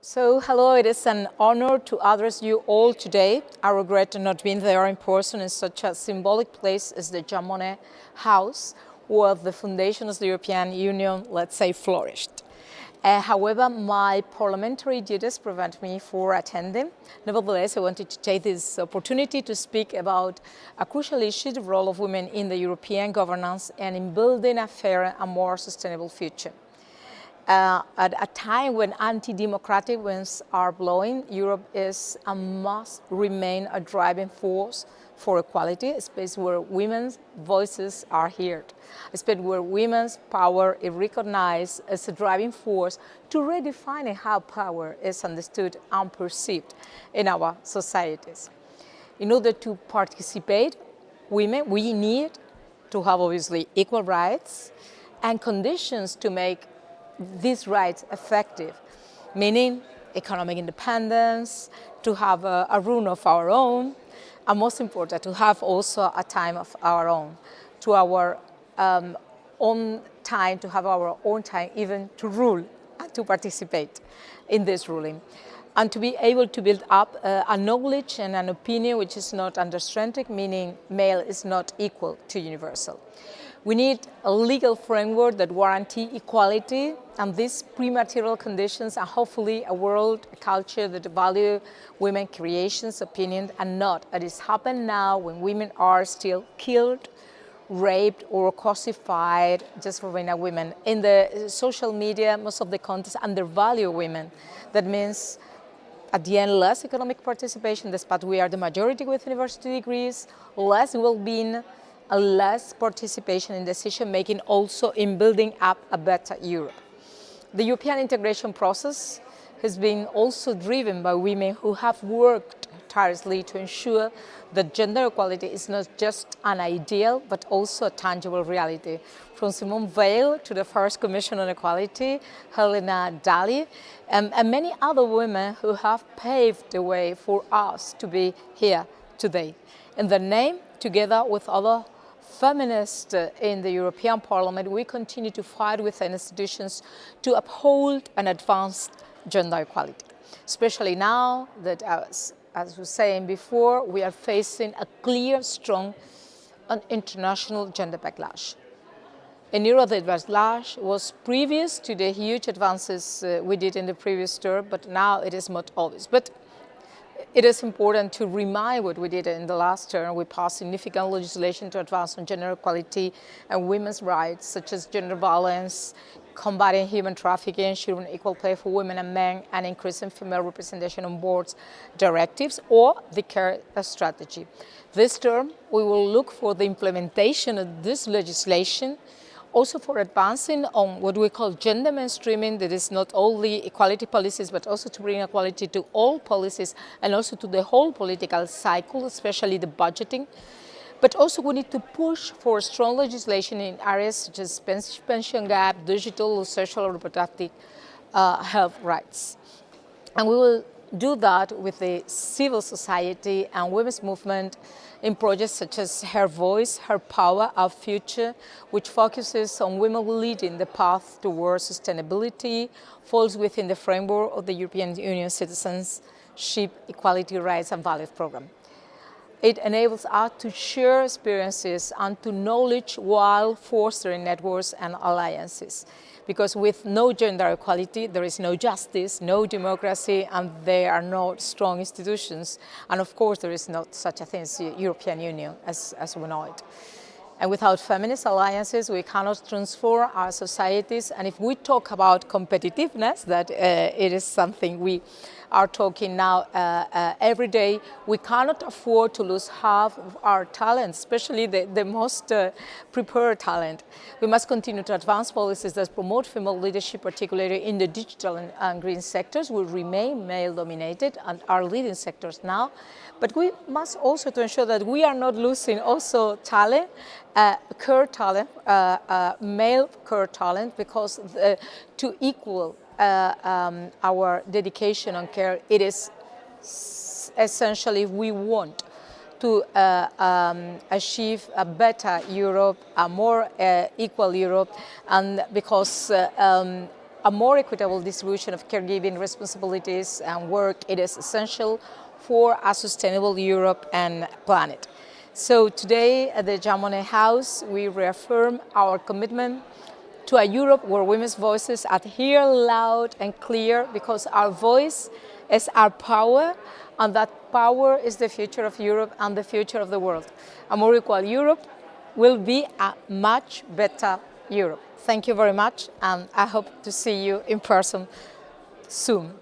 So, hello, it is an honor to address you all today. I regret not being there in person in such a symbolic place as the Jean Monnet House, where the foundation of the European Union, let's say, flourished. However, my parliamentary duties prevent me from attending. Nevertheless, I wanted to take this opportunity to speak about a crucial issue, the role of women in the European governance and in building a fairer and more sustainable future. At a time when anti-democratic winds are blowing, Europe is and must remain a driving force for equality, a space where women's voices are heard, a space where women's power is recognized as a driving force to redefining how power is understood and perceived in our societies. In order to participate, women, we need to have obviously equal rights and conditions to make these rights effective, meaning economic independence, to have a room of our own, and most important, to have also a time of our own, to our own time, to have our own time even to rule and to participate in this ruling. And to be able to build up a knowledge and an opinion which is not androcentric, meaning male is not equal to universal. We need a legal framework that guarantees equality and these pre-material conditions, and hopefully a world, a culture that value women creations, opinions, and not as is happening now when women are still killed, raped, or crucified just for being a woman. In the social media, most of the content undervalue women. That means at the end, less economic participation, despite we are the majority with university degrees, less well-being, and less participation in decision-making, also in building up a better Europe. The European integration process has been also driven by women who have worked tirelessly to ensure that gender equality is not just an ideal, but also a tangible reality. From Simone Veil to the first Commission on Equality, Helena Dalli, and many other women who have paved the way for us to be here today. In their name, together with other feminists in the European Parliament, we continue to fight with institutions to uphold and advance gender equality, especially now that, as we were saying before, we are facing a clear, strong and international gender backlash. In Europe, the backlash was previous to the huge advances we did in the previous term, but now it is not obvious. But it is important to remind what we did in the last term. We passed significant legislation to advance on gender equality and women's rights, such as gender violence, combating human trafficking, ensuring equal pay for women and men, and increasing female representation on boards directives, or the care strategy. This term, we will look for the implementation of this legislation, also for advancing on what we call gender mainstreaming, that is not only equality policies, but also to bring equality to all policies and also to the whole political cycle, especially the budgeting. But also we need to push for strong legislation in areas such as pension gap, digital, social, and reproductive health rights. And we will do that with the civil society and women's movement in projects such as Her Voice, Her Power, Our Future, which focuses on women leading the path towards sustainability, falls within the framework of the European Union Citizenship, Equality, Rights and Values Programme. It enables us to share experiences and to knowledge while fostering networks and alliances. Because with no gender equality, there is no justice, no democracy, and there are no strong institutions. And of course, there is not such a thing as the European Union as we know it. And without feminist alliances, we cannot transform our societies. And if we talk about competitiveness, that it is something we are talking now every day, we cannot afford to lose half of our talent, especially the most prepared talent. We must continue to advance policies that promote female leadership, particularly in the digital and green sectors, will remain male-dominated and are leading sectors now. But we must also to ensure that we are not losing also talent, care talent, male care talent, because to equal our dedication on care, it is essentially we want to achieve a better Europe, a more equal Europe, and because a more equitable distribution of caregiving responsibilities and work, it is essential for a sustainable Europe and planet. So today at the Monnet House, we reaffirm our commitment to a Europe where women's voices are heard loud and clear, because our voice is our power, and that power is the future of Europe and the future of the world. A more equal Europe will be a much better Europe. Thank you very much, and I hope to see you in person soon.